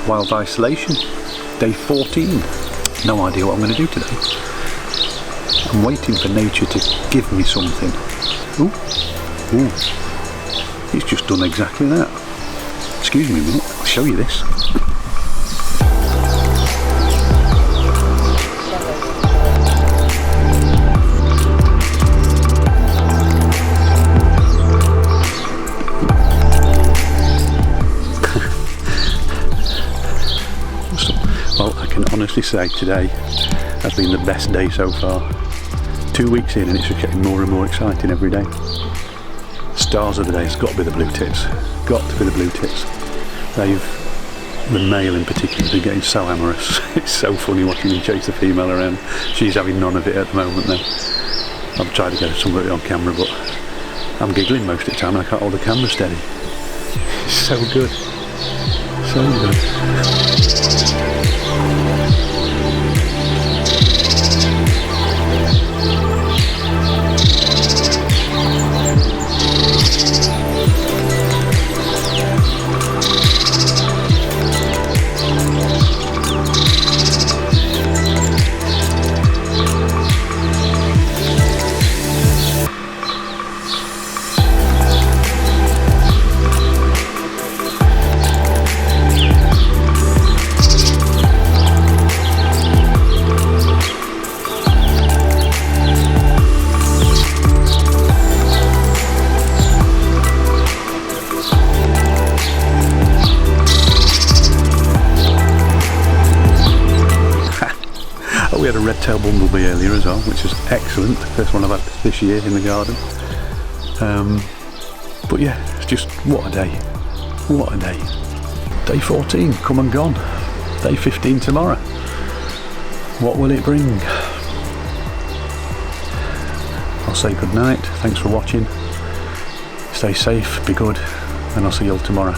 wild isolation, day 14. No idea what I'm going to do today. I'm waiting for nature to give me something. Ooh, ooh, it's just done exactly that. Excuse me a minute, I'll show you this. Well, I can honestly say today has been the best day so far. 2 weeks in and it's just getting more and more exciting every day. Stars of the day has got to be the blue tits. Got to be the blue tits. The male in particular, has been getting so amorous. It's so funny watching him chase the female around. She's having none of it at the moment though. I've tried to get some of it on camera, but I'm giggling most of the time and I can't hold the camera steady. It's so good. So good. We had a red-tailed bumblebee earlier as well, which is excellent. First one I've had this year in the garden. But yeah, it's just, what a day. What a day. Day 14, come and gone. Day 15 tomorrow. What will it bring? I'll say good night, thanks for watching. Stay safe, be good, and I'll see you all tomorrow.